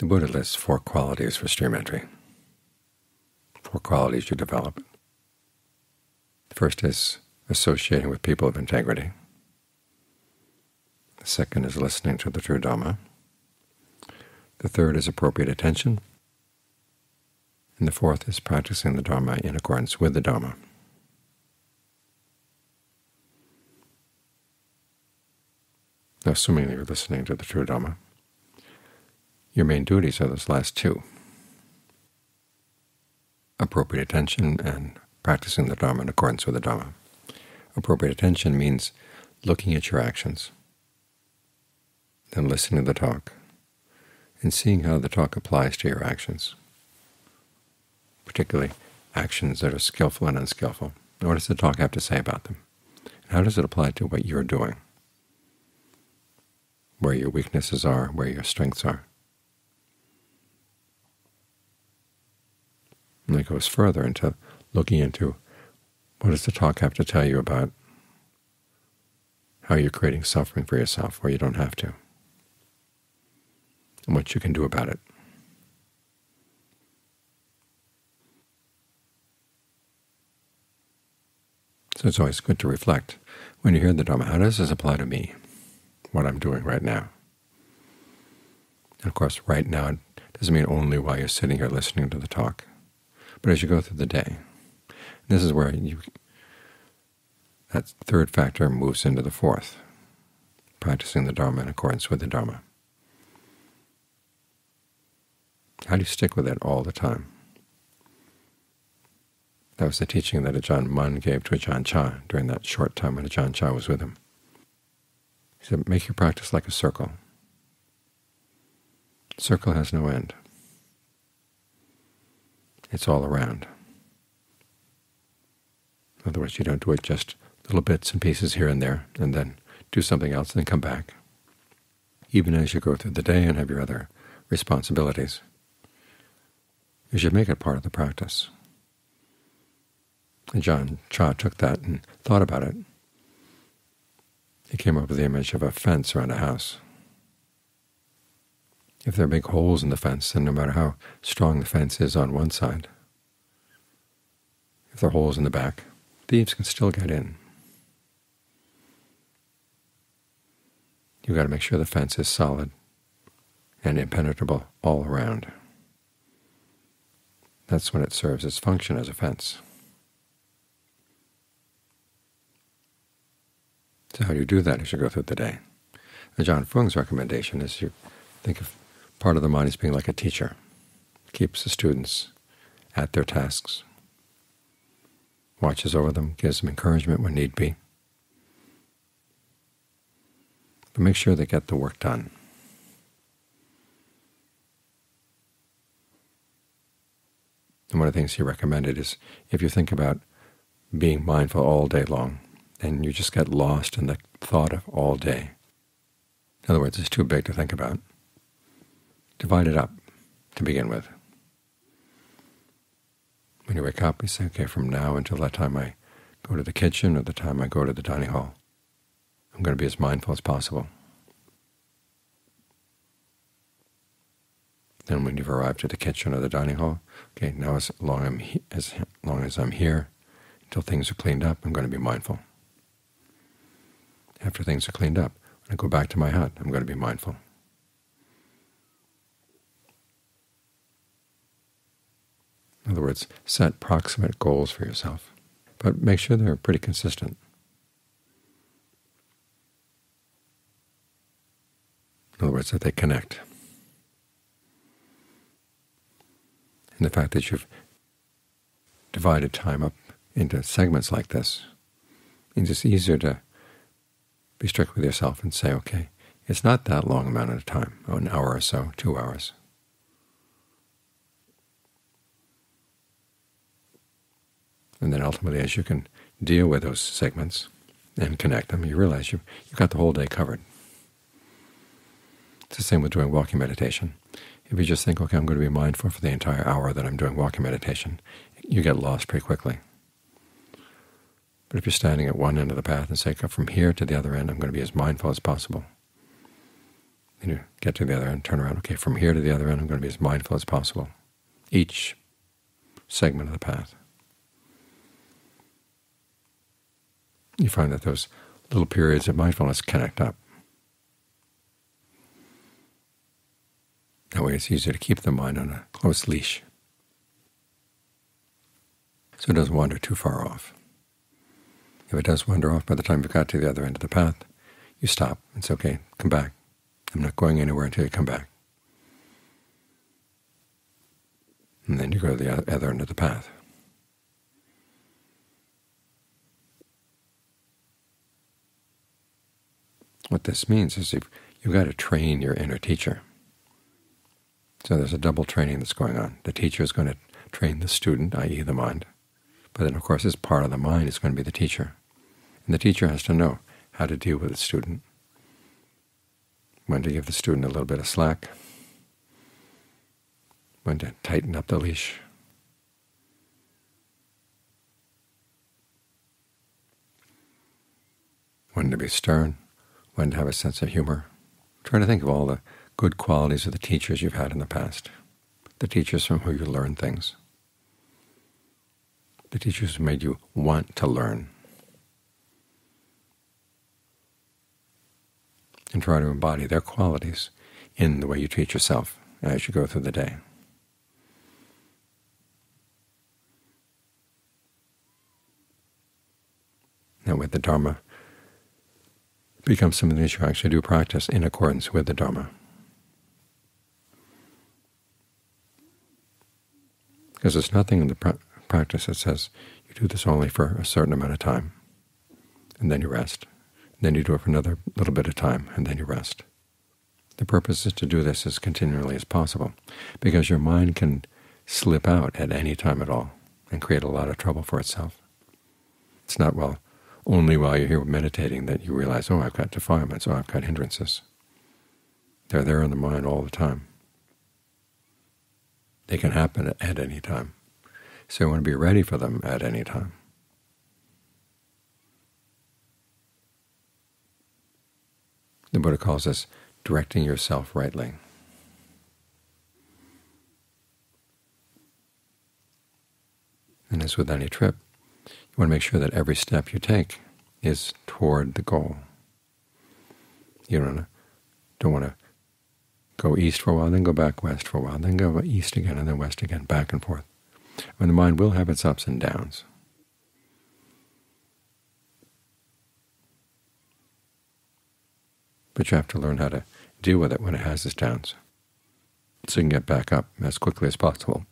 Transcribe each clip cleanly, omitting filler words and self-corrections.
The Buddha lists 4 qualities for stream entry, 4 qualities you develop. The first is associating with people of integrity. The second is listening to the true Dhamma. The third is appropriate attention. And the fourth is practicing the Dhamma in accordance with the Dhamma. Now, assuming you're listening to the true Dhamma, your main duties are those last 2. Appropriate attention and practicing the Dhamma in accordance with the Dhamma. Appropriate attention means looking at your actions, then listening to the talk, and seeing how the talk applies to your actions, particularly actions that are skillful and unskillful. What does the talk have to say about them? And how does it apply to what you're doing, where your weaknesses are, where your strengths are? And it goes further into looking into what does the talk have to tell you about how you're creating suffering for yourself where you don't have to, and what you can do about it. So it's always good to reflect when you hear the Dhamma, how does this apply to me, what I'm doing right now? And of course, right now doesn't mean only while you're sitting here listening to the talk, but as you go through the day. This is where that third factor moves into the fourth, practicing the Dhamma in accordance with the Dhamma. How do you stick with it all the time? That was the teaching that Ajahn Mun gave to Ajahn Chah during that short time when Ajahn Chah was with him. He said, make your practice like a circle. The circle has no end. It's all around. In other words, you don't do it just little bits and pieces here and there, and then do something else and then come back. Even as you go through the day and have your other responsibilities, you should make it part of the practice. Ajahn Chah took that and thought about it. He came up with the image of a fence around a house. If there are big holes in the fence, then no matter how strong the fence is on one side, if there are holes in the back, thieves can still get in. You've got to make sure the fence is solid and impenetrable all around. That's when it serves its function as a fence. So how do you do that as you go through the day? Ajahn Fung's recommendation is you think of part of the mind as being like a teacher, keeps the students at their tasks, watches over them, gives them encouragement when need be, but make sure they get the work done. And one of the things he recommended is if you think about being mindful all day long, and you just get lost in the thought of all day. In other words, it's too big to think about. Divide it up to begin with. When you wake up, you say, okay, from now until that time I go to the kitchen or the time I go to the dining hall, I'm going to be as mindful as possible. Then when you've arrived at the kitchen or the dining hall, okay, now as long as I'm here, until things are cleaned up, I'm going to be mindful. After things are cleaned up, when I go back to my hut, I'm going to be mindful. In other words, set proximate goals for yourself, but make sure they're pretty consistent. In other words, that they connect. And the fact that you've divided time up into segments like this means it's easier to be strict with yourself and say, okay, it's not that long amount of time, an hour or so, 2 hours. And then ultimately, as you can deal with those segments and connect them, you realize you've got the whole day covered. It's the same with doing walking meditation. If you just think, okay, I'm going to be mindful for the entire hour that I'm doing walking meditation, you get lost pretty quickly. But if you're standing at one end of the path and say, from here to the other end, I'm going to be as mindful as possible, Then you get to the other end, turn around. Okay, from here to the other end, I'm going to be as mindful as possible. Each segment of the path. You find that those little periods of mindfulness connect up. That way it's easier to keep the mind on a close leash, so it doesn't wander too far off. If it does wander off, by the time you've got to the other end of the path, you stop and say, okay, come back. I'm not going anywhere until you come back. And then you go to the other end of the path. What this means is you've got to train your inner teacher. So there's a double training that's going on. The teacher is going to train the student, i.e. the mind. But then, of course, as part of the mind is going to be the teacher. And the teacher has to know how to deal with the student, when to give the student a little bit of slack, when to tighten up the leash. When to be stern, when to have a sense of humor. Try to think of all the good qualities of the teachers you've had in the past, the teachers from whom you learned things, the teachers who made you want to learn. And try to embody their qualities in the way you treat yourself as you go through the day. Now with the Dharma, it becomes something that you actually do practice in accordance with the Dharma. Because there's nothing in the practice that says you do this only for a certain amount of time, and then you rest. Then you do it for another little bit of time, and then you rest. The purpose is to do this as continually as possible, because your mind can slip out at any time at all and create a lot of trouble for itself. It's not only while you're here meditating that you realize, oh, I've got defilements, oh, I've got hindrances. They're there in the mind all the time. They can happen at any time. So you want to be ready for them at any time. The Buddha calls this directing yourself rightly. And as with any trip, you want to make sure that every step you take is toward the goal. You don't want to go east for a while, then go back west for a while, then go east again, and then west again, back and forth. And the mind will have its ups and downs. But you have to learn how to deal with it when it has its downs, so you can get back up as quickly as possible.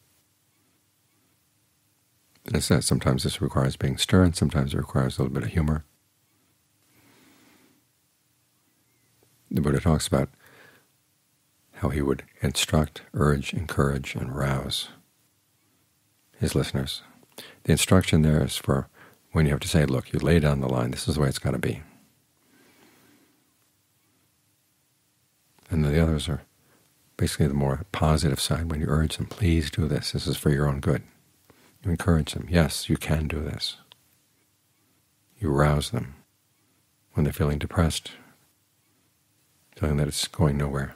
And as I said, sometimes this requires being stern, sometimes it requires a little bit of humor. The Buddha talks about how he would instruct, urge, encourage, and rouse his listeners. The instruction there is for when you have to say, look, you lay down the line, this is the way it's got to be. And the others are basically the more positive side, when you urge them, please do this, this is for your own good. You encourage them, yes, you can do this. You rouse them when they're feeling depressed, feeling that it's going nowhere.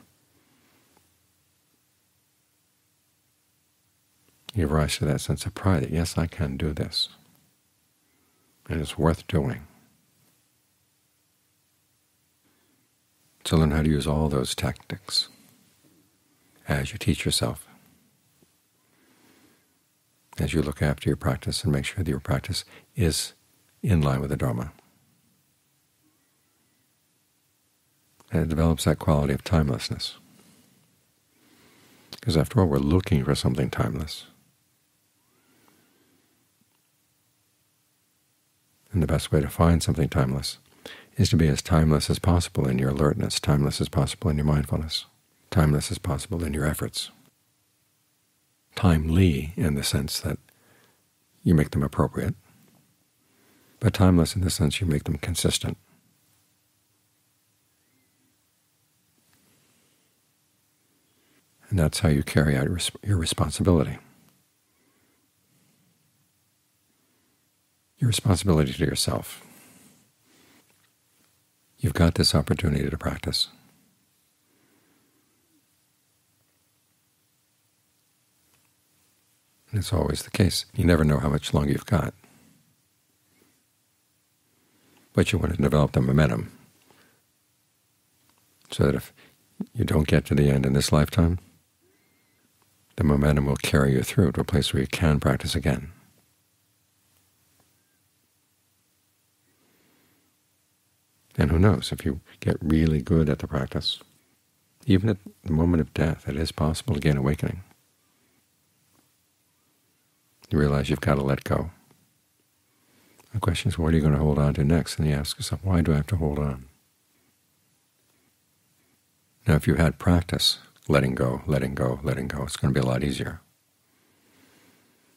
You rise to that sense of pride that, yes, I can do this, and it's worth doing. So learn how to use all those tactics as you teach yourself, as you look after your practice and make sure that your practice is in line with the Dharma. And it develops that quality of timelessness. Because after all, we're looking for something timeless. And the best way to find something timeless is to be as timeless as possible in your alertness, timeless as possible in your mindfulness, timeless as possible in your efforts. Timely in the sense that you make them appropriate, but timeless in the sense you make them consistent. And that's how you carry out your responsibility. Your responsibility to yourself. You've got this opportunity to practice. That's always the case. You never know how much longer you've got. But you want to develop the momentum so that if you don't get to the end in this lifetime, the momentum will carry you through to a place where you can practice again. And who knows, if you get really good at the practice, even at the moment of death, it is possible to gain awakening. You realize you've got to let go. The question is, what are you going to hold on to next? And you ask yourself, why do I have to hold on? Now, if you had practice letting go, letting go, letting go, it's going to be a lot easier.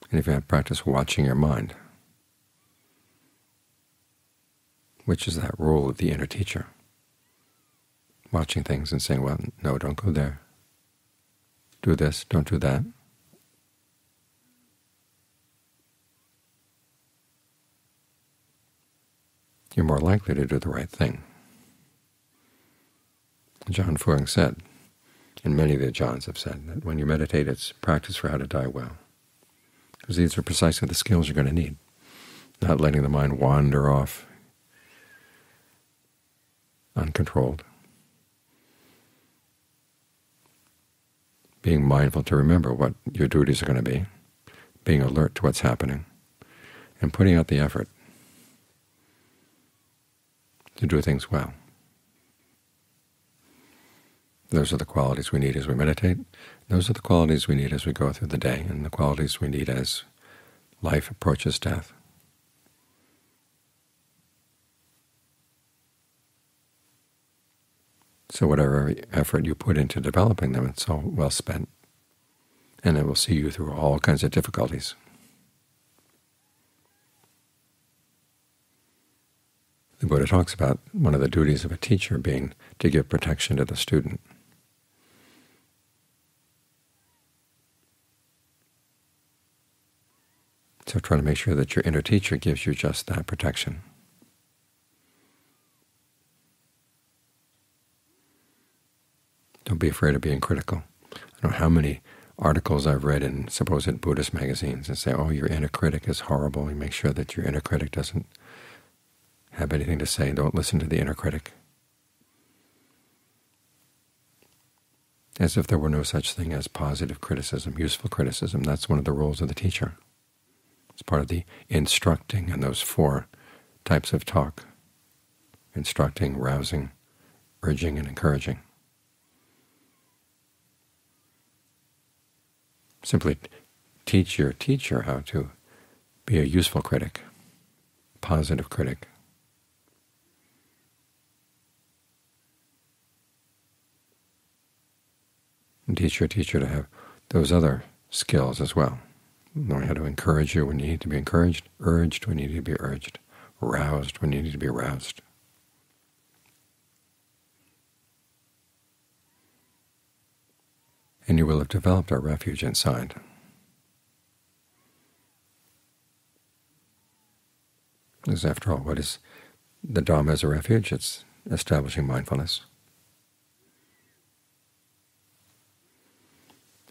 And if you had practice watching your mind, which is that role of the inner teacher, watching things and saying, well, no, don't go there. Do this, don't do that. You're more likely to do the right thing. John Fung said, and many of the Johns have said, that when you meditate, it's practice for how to die well. Because these are precisely the skills you're going to need. Not letting the mind wander off uncontrolled. Being mindful to remember what your duties are going to be, being alert to what's happening, and putting out the effort to do things well. Those are the qualities we need as we meditate. Those are the qualities we need as we go through the day, and the qualities we need as life approaches death. So whatever effort you put into developing them, it's all well spent, and it will see you through all kinds of difficulties. The Buddha talks about one of the duties of a teacher being to give protection to the student. So try to make sure that your inner teacher gives you just that protection. Don't be afraid of being critical. I don't know how many articles I've read in supposed Buddhist magazines that say, oh, your inner critic is horrible. You make sure that your inner critic doesn't have anything to say. Don't listen to the inner critic. As if there were no such thing as positive criticism, useful criticism. That's one of the roles of the teacher. It's part of the instructing in those 4 types of talk: instructing, rousing, urging, and encouraging. Simply teach your teacher how to be a useful critic, positive critic. And teach your teacher to have those other skills as well, knowing how to encourage you when you need to be encouraged, urged when you need to be urged, roused when you need to be roused. And you will have developed a refuge inside. Because after all, what is the Dhamma as a refuge? It's establishing mindfulness.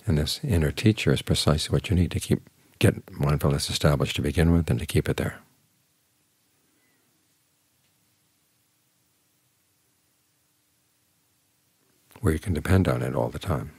And this inner teacher is precisely what you need to get mindfulness established to begin with and to keep it there. Where you can depend on it all the time.